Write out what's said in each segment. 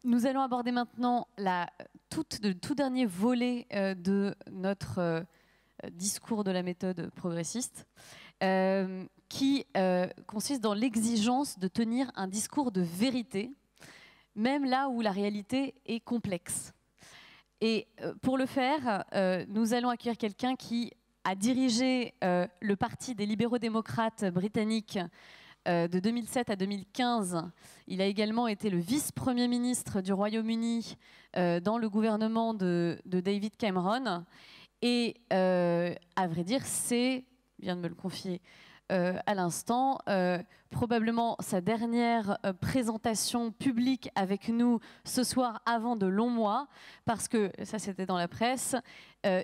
Nous allons aborder maintenant le tout dernier volet de notre discours de la méthode progressiste, qui consiste dans l'exigence de tenir un discours de vérité, même là où la réalité est complexe. Et pour le faire, nous allons accueillir quelqu'un qui a dirigé le Parti des libéraux-démocrates britanniques de 2007 à 2015. Il a également été le vice-premier ministre du Royaume-Uni dans le gouvernement de David Cameron. Et à vrai dire, c'est, vient de me le confier à l'instant, probablement sa dernière présentation publique avec nous ce soir avant de longs mois, parce que, ça c'était dans la presse,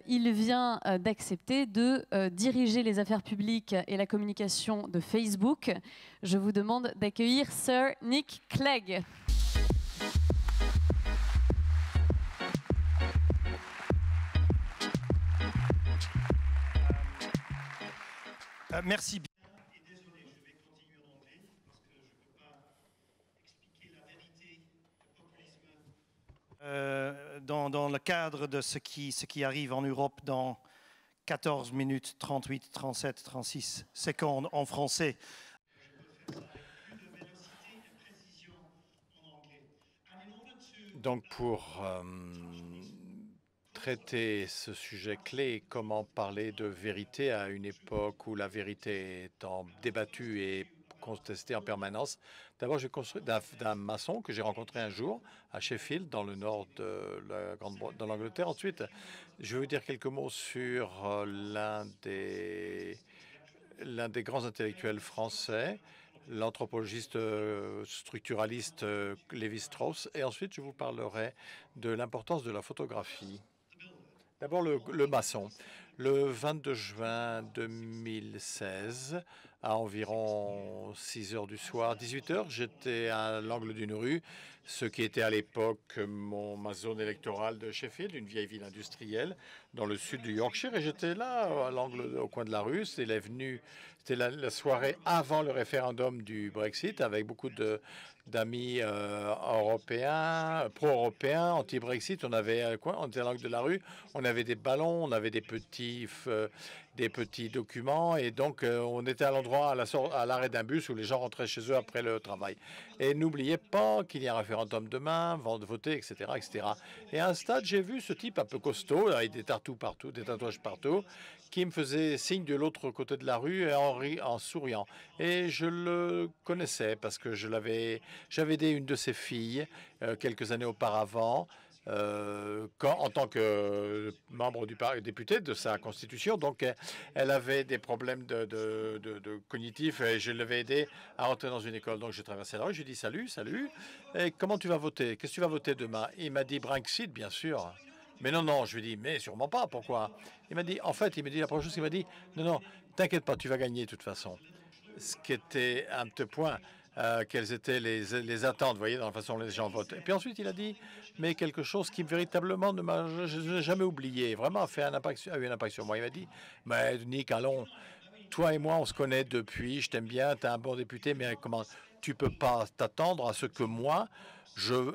il vient d'accepter de diriger les affaires publiques et la communication de Facebook. Je vous demande d'accueillir Sir Nick Clegg. Merci bien. Dans le cadre de ce qui arrive en Europe dans 14 minutes 38, 37, 36 secondes en français. Donc pour traiter ce sujet clé, comment parler de vérité à une époque où la vérité est débattue et contestée en permanence. D'abord, j'ai construit d'un maçon que j'ai rencontré un jour à Sheffield, dans le nord de l'Angleterre. Ensuite, je veux dire quelques mots sur l'un des grands intellectuels français, l'anthropologiste structuraliste Lévi-Strauss. Et ensuite, je vous parlerai de l'importance de la photographie. D'abord, le maçon. Le 22 juin 2016, à environ 6 heures du soir, 18 heures, j'étais à l'angle d'une rue, ce qui était à l'époque ma zone électorale de Sheffield, une vieille ville industrielle dans le sud du Yorkshire. Et j'étais là, à l'angle, au coin de la rue. C'était la soirée avant le référendum du Brexit, avec beaucoup d'amis européens, pro-européens, anti-Brexit. On était à l'angle de la rue, on avait des ballons, on avait des petits documents, et donc on était à l'endroit, à l'arrêt d'un bus où les gens rentraient chez eux après le travail. Et n'oubliez pas qu'il y a un référendum demain, voter, etc., etc. Et à un stade, j'ai vu ce type un peu costaud, avec des tatouages partout, qui me faisait signe de l'autre côté de la rue en souriant. Et je le connaissais parce que j'avais aidé une de ses filles quelques années auparavant, en tant que membre du député de sa constitution. Donc, elle avait des problèmes de cognitifs, et je l'avais aidé à rentrer dans une école. Donc, j'ai traversé la rue, je lui ai dit salut, salut, et comment tu vas voter? Qu'est-ce que tu vas voter demain? Il m'a dit Brexit, bien sûr. Mais non, non, je lui ai dit, mais sûrement pas, pourquoi? Il m'a dit, en fait, il m'a dit la première chose qu'il m'a dit, non, non, t'inquiète pas, tu vas gagner de toute façon. Ce qui était un petit point, quelles étaient les attentes, vous voyez, dans la façon dont les gens votent. Et puis ensuite, il a dit, mais quelque chose qui véritablement ne m'a jamais oublié, vraiment a eu un impact sur moi. Il m'a dit, mais Nick, allons, toi et moi, on se connaît depuis, je t'aime bien, tu es un bon député, mais comment tu peux pas t'attendre à ce que moi,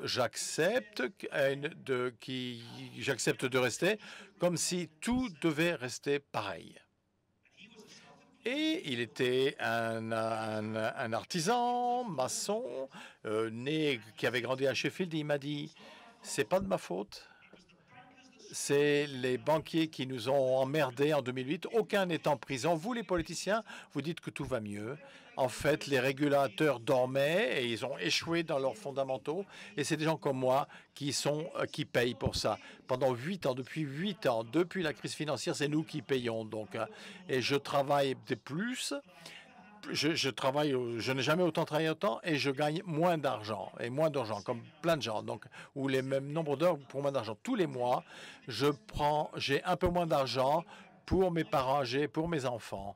j'accepte de rester comme si tout devait rester pareil. Et il était un artisan, maçon, qui avait grandi à Sheffield. Et il m'a dit, c'est pas de ma faute. C'est les banquiers qui nous ont emmerdés en 2008. Aucun n'est en prison. Vous, les politiciens, vous dites que tout va mieux. En fait, les régulateurs dormaient et ils ont échoué dans leurs fondamentaux. Et c'est des gens comme moi qui payent pour ça. Pendant 8 ans, depuis 8 ans, depuis la crise financière, c'est nous qui payons. Donc, et je travaille de plus. Je n'ai jamais autant travaillé autant, et je gagne moins d'argent, comme plein de gens, donc, ou les mêmes nombres d'heures pour moins d'argent. Tous les mois, j'ai un peu moins d'argent pour mes parents, pour mes enfants,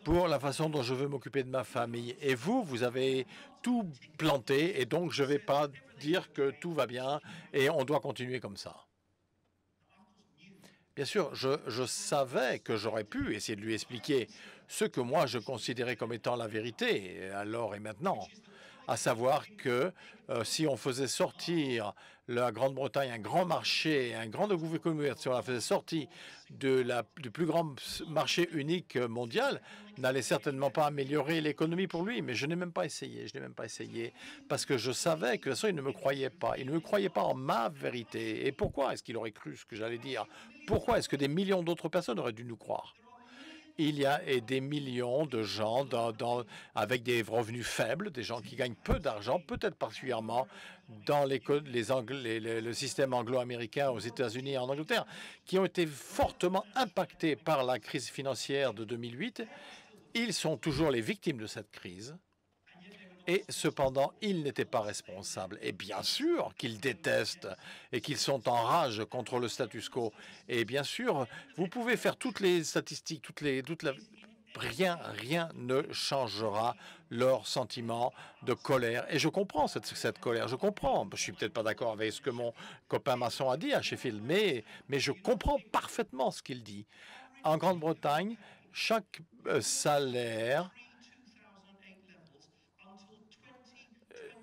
pour la façon dont je veux m'occuper de ma famille. Et vous avez tout planté, et donc je ne vais pas dire que tout va bien et on doit continuer comme ça. Bien sûr, je savais que j'aurais pu essayer de lui expliquer ce que moi je considérais comme étant la vérité, alors et maintenant. à savoir que si on faisait sortir la Grande-Bretagne, un grand marché, un grand gouvernement, si on la faisait sortir du plus grand marché unique mondial, n'allait certainement pas améliorer l'économie pour lui. Mais je n'ai même pas essayé. Je n'ai même pas essayé parce que je savais que de toute façon, il ne me croyait pas. Il ne me croyait pas en ma vérité. Et pourquoi est-ce qu'il aurait cru ce que j'allais dire? Pourquoi est-ce que des millions d'autres personnes auraient dû nous croire? Il y a des millions de gens avec des revenus faibles, des gens qui gagnent peu d'argent, peut-être particulièrement dans le système anglo-américain aux États-Unis et en Angleterre, qui ont été fortement impactés par la crise financière de 2008. Ils sont toujours les victimes de cette crise. Et cependant, ils n'étaient pas responsables. Et bien sûr qu'ils détestent et qu'ils sont en rage contre le status quo. Et bien sûr, vous pouvez faire toutes les statistiques, rien ne changera leur sentiment de colère. Et je comprends cette colère, je comprends. Je suis peut-être pas d'accord avec ce que mon copain maçon a dit à Sheffield, mais je comprends parfaitement ce qu'il dit. En Grande-Bretagne, chaque salaire...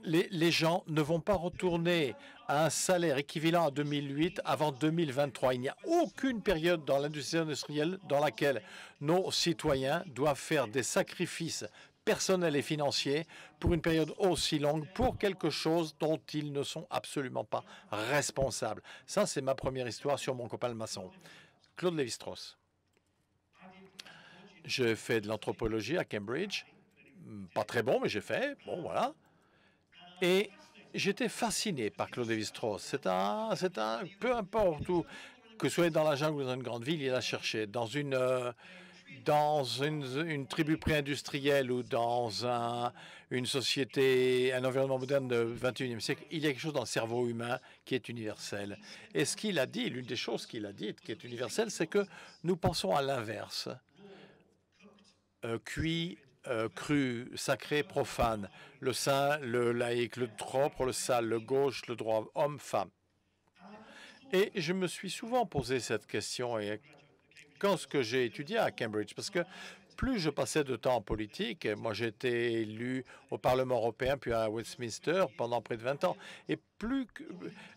Les gens ne vont pas retourner à un salaire équivalent à 2008 avant 2023. Il n'y a aucune période dans l'industrie industrielle dans laquelle nos citoyens doivent faire des sacrifices personnels et financiers pour une période aussi longue pour quelque chose dont ils ne sont absolument pas responsables. Ça, c'est ma première histoire sur mon copain le maçon. Claude Lévi-Strauss. J'ai fait de l'anthropologie à Cambridge. Pas très bon, mais j'ai fait. Bon, voilà. Et j'étais fasciné par Claude Lévi-Strauss. C'est un, peu importe où, que ce soit dans la jungle ou dans une grande ville, il a cherché. Dans une tribu pré-industrielle ou dans une société, un environnement moderne du XXIe siècle, il y a quelque chose dans le cerveau humain qui est universel. Et ce qu'il a dit, l'une des choses qu'il a dites qui est universelle, c'est que nous pensons à l'inverse. Cuit, cru, sacré, profane, le saint, le laïque, le propre, le sale, le gauche, le droit, homme, femme. Et je me suis souvent posé cette question et quand ce que j'ai étudié à Cambridge, parce que plus je passais de temps en politique, moi j'ai été élu au Parlement européen puis à Westminster pendant près de 20 ans, et plus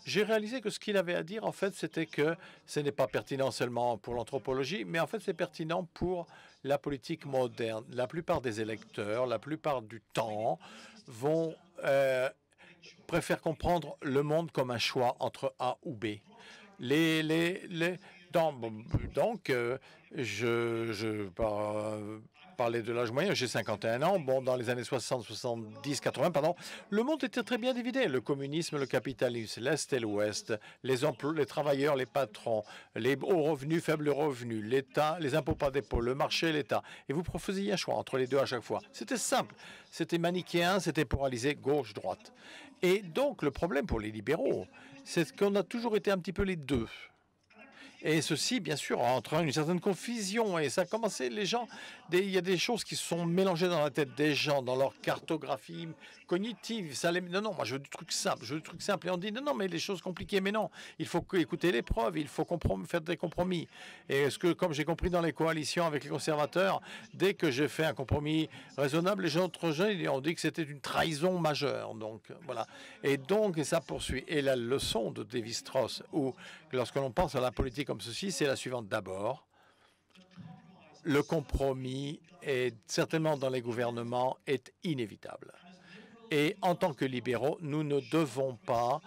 j'ai réalisé que ce qu'il avait à dire, en fait, c'était que ce n'est pas pertinent seulement pour l'anthropologie, mais en fait c'est pertinent pour la politique moderne. La plupart des électeurs, la plupart du temps, préfèrent comprendre le monde comme un choix entre A ou B. Donc, je parlais de l'âge moyen, j'ai 51 ans. Bon, dans les années 60, 70, 80, pardon, le monde était très bien divisé. Le communisme, le capitalisme, l'Est et l'Ouest, les travailleurs, les patrons, les hauts revenus, faibles revenus, l'État, les impôts par dépôt, le marché, l'État. Et vous faisiez un choix entre les deux à chaque fois. C'était simple, c'était manichéen, c'était polarisé gauche-droite. Et donc, le problème pour les libéraux, c'est qu'on a toujours été un petit peu les deux. Et ceci, bien sûr, entraîne une certaine confusion. Et ça a commencé, les gens, il y a des choses qui se sont mélangées dans la tête des gens, dans leur cartographie cognitive. Non, moi, je veux du truc simple. Je veux du truc simple. Et on dit, non, mais les choses compliquées, mais non. Il faut écouter les preuves. Il faut faire des compromis. Et comme j'ai compris dans les coalitions avec les conservateurs, dès que j'ai fait un compromis raisonnable, les autres gens ont dit que c'était une trahison majeure. Donc, voilà. Et donc, ça poursuit. Et la leçon de Lévi-Strauss, où lorsque l'on pense à la politique comme ceci, c'est la suivante. D'abord, le compromis, est certainement dans les gouvernements, est inévitable. Et en tant que libéraux, nous ne devons pas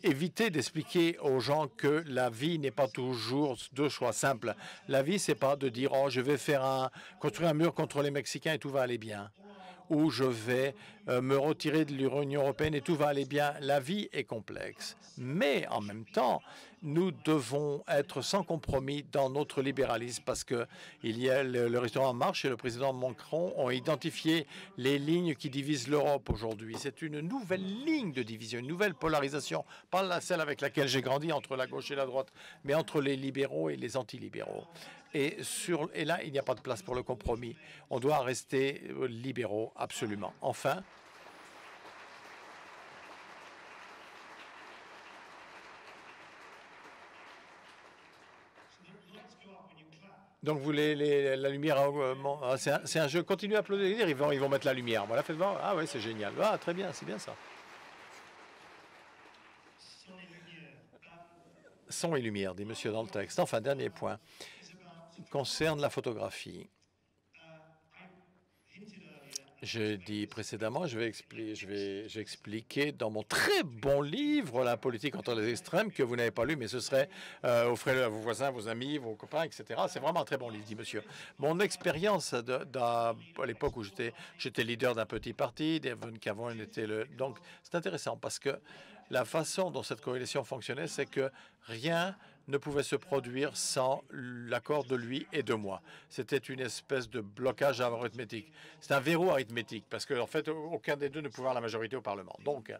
éviter d'expliquer aux gens que la vie n'est pas toujours deux choix simples. La vie, c'est pas de dire « Oh, je vais construire un mur contre les Mexicains et tout va aller bien » ou « Je vais me retirer de l'Union européenne et tout va aller bien ». La vie est complexe. Mais en même temps, nous devons être sans compromis dans notre libéralisme parce que il y a le restaurant Marche et le président Macron ont identifié les lignes qui divisent l'Europe aujourd'hui. C'est une nouvelle ligne de division, une nouvelle polarisation, pas celle avec laquelle j'ai grandi entre la gauche et la droite, mais entre les libéraux et les antilibéraux. Et là, il n'y a pas de place pour le compromis. On doit rester libéraux, absolument. Enfin, Donc, vous voulez la lumière, c'est un jeu, continuez à applaudir, ils vont mettre la lumière. Voilà, faites voir. Ah ouais, c'est génial. Ah, très bien, c'est bien ça. Son et lumière, dit monsieur dans le texte. Enfin, dernier point, concerne la photographie. J'ai dit précédemment, j'ai expliqué dans mon très bon livre, La politique entre les extrêmes, que vous n'avez pas lu, mais ce serait offrez-le à vos voisins, vos amis, vos copains, etc. C'est vraiment un très bon livre, dit monsieur. Mon expérience à l'époque où j'étais leader d'un petit parti, qu'avant il était donc c'est intéressant parce que la façon dont cette coalition fonctionnait, c'est que rien ne pouvait se produire sans l'accord de lui et de moi. C'était une espèce de blocage arithmétique. C'est un verrou arithmétique, parce qu'en fait, aucun des deux ne pouvait avoir la majorité au Parlement. Donc,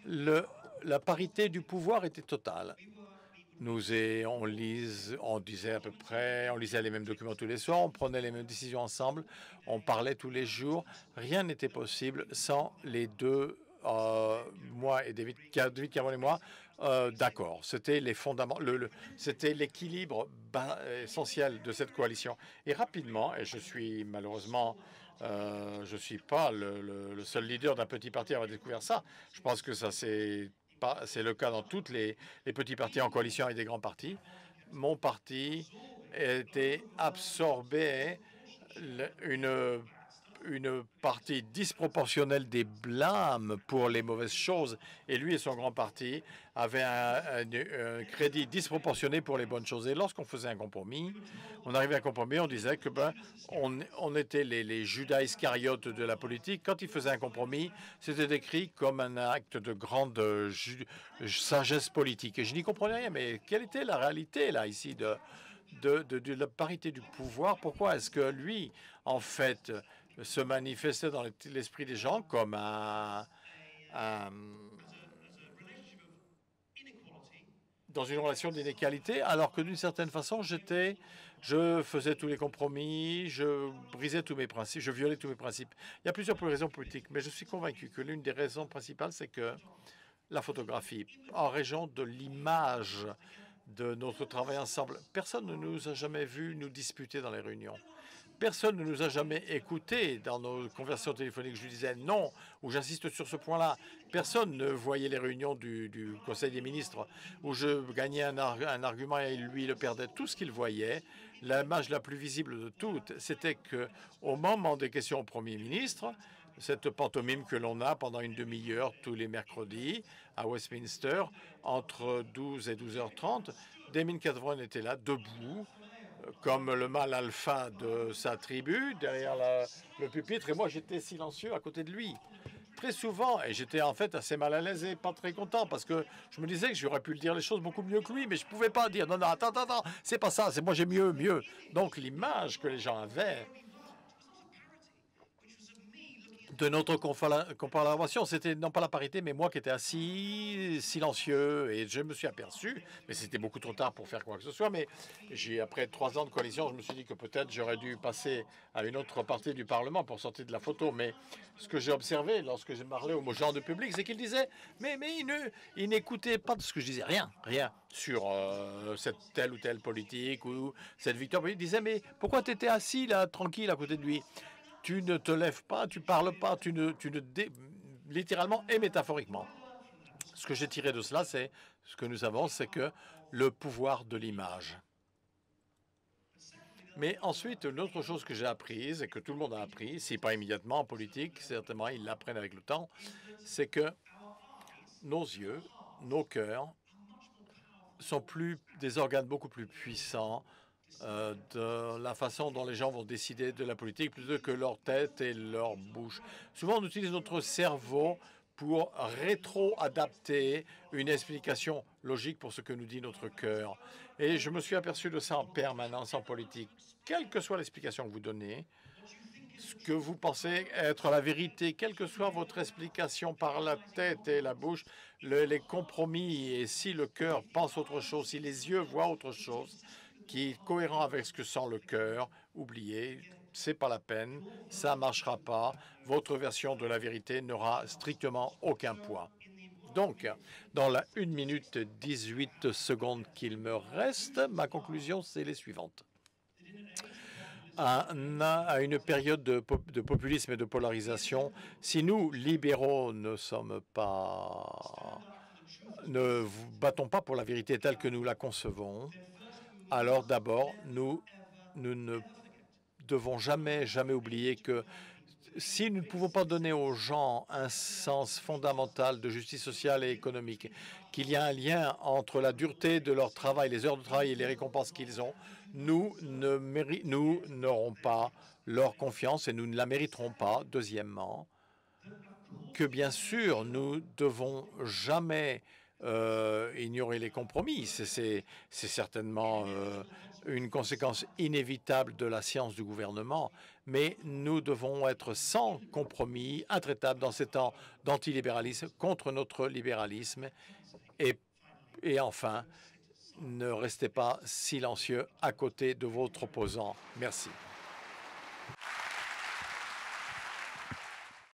la parité du pouvoir était totale. On disait à peu près, on lisait les mêmes documents tous les soirs, on prenait les mêmes décisions ensemble, on parlait tous les jours. Rien n'était possible sans les deux, moi et David Cameron et moi, d'accord. C'était les fondements, c'était l'équilibre essentiel de cette coalition. Et rapidement, et je suis malheureusement, je ne suis pas le seul leader d'un petit parti à avoir découvert ça. Je pense que ça c'est le cas dans tous les petits partis en coalition avec des grands partis. Mon parti était absorbé une partie disproportionnelle des blâmes pour les mauvaises choses, et lui et son grand parti avaient un crédit disproportionné pour les bonnes choses. Et lorsqu'on faisait un compromis, on arrivait à un compromis, on disait que on était les Judas Iscariotes de la politique. Quand il faisait un compromis, c'était décrit comme un acte de grande sagesse politique. Et je n'y comprenais rien, mais quelle était la réalité là ici de la parité du pouvoir? Pourquoi est-ce que lui, en fait, se manifestait dans l'esprit des gens comme dans une relation d'inégalité, alors que d'une certaine façon, je faisais tous les compromis, je brisais tous mes principes, je violais tous mes principes. Il y a plusieurs raisons politiques, mais je suis convaincu que l'une des raisons principales, c'est que la photographie, en raison de l'image de notre travail ensemble, personne ne nous a jamais vus nous disputer dans les réunions. Personne ne nous a jamais écoutés dans nos conversations téléphoniques. Je lui disais non, ou j'insiste sur ce point-là. Personne ne voyait les réunions du Conseil des ministres où je gagnais un argument et lui le perdait. Tout ce qu'il voyait, l'image la plus visible de toutes, c'était qu'au moment des questions au Premier ministre, cette pantomime que l'on a pendant une demi-heure tous les mercredis à Westminster, entre 12 et 12h30, Damien Cameron était là, debout, comme le mâle alpha de sa tribu, derrière le pupitre, et moi j'étais silencieux à côté de lui. Très souvent, et j'étais en fait assez mal à l'aise et pas très content, parce que je me disais que j'aurais pu dire les choses beaucoup mieux que lui, mais je ne pouvais pas dire, non, attends, c'est pas ça, c'est moi j'ai mieux. Donc l'image que les gens avaient de notre collaboration, c'était non pas la parité, mais moi qui étais assis, silencieux, et je me suis aperçu, mais c'était beaucoup trop tard pour faire quoi que ce soit, mais après 3 ans de coalition, je me suis dit que peut-être j'aurais dû passer à une autre partie du Parlement pour sortir de la photo, mais ce que j'ai observé lorsque j'ai parlé aux gens de public, c'est qu'ils disaient, mais ils n'écoutaient pas de ce que je disais, rien sur cette telle ou telle politique ou cette victoire. Ils disaient, mais pourquoi tu étais assis là, tranquille à côté de lui? Tu ne te lèves pas, tu parles pas, littéralement et métaphoriquement. Ce que j'ai tiré de cela, c'est ce que nous savons, c'est que le pouvoir de l'image. Mais ensuite, une autre chose que j'ai apprise et que tout le monde a appris, si pas immédiatement en politique, certainement ils l'apprennent avec le temps, c'est que nos yeux, nos cœurs sont des organes beaucoup plus puissants de la façon dont les gens vont décider de la politique plutôt que leur tête et leur bouche. Souvent, on utilise notre cerveau pour rétro-adapter une explication logique pour ce que nous dit notre cœur. Et je me suis aperçu de ça en permanence en politique. Quelle que soit l'explication que vous donnez, ce que vous pensez être la vérité, quelle que soit votre explication par la tête et la bouche, les compromis, et si le cœur pense autre chose, si les yeux voient autre chose, qui est cohérent avec ce que sent le cœur, oubliez, c'est pas la peine, ça ne marchera pas, votre version de la vérité n'aura strictement aucun poids. Donc, dans la 1 minute 18 secondes qu'il me reste, ma conclusion, c'est les suivantes. à une période de populisme et de polarisation, si nous, libéraux, ne battons pas pour la vérité telle que nous la concevons, alors d'abord, nous ne devons jamais oublier que si nous ne pouvons pas donner aux gens un sens fondamental de justice sociale et économique, qu'il y a un lien entre la dureté de leur travail, les heures de travail et les récompenses qu'ils ont, nous n'aurons pas leur confiance et nous ne la mériterons pas. Deuxièmement, que bien sûr, nous devons jamais ignorer les compromis. C'est certainement une conséquence inévitable de la science du gouvernement, mais nous devons être sans compromis, intraitables dans ces temps d'antilibéralisme contre notre libéralisme. Et enfin, ne restez pas silencieux à côté de votre opposant. Merci.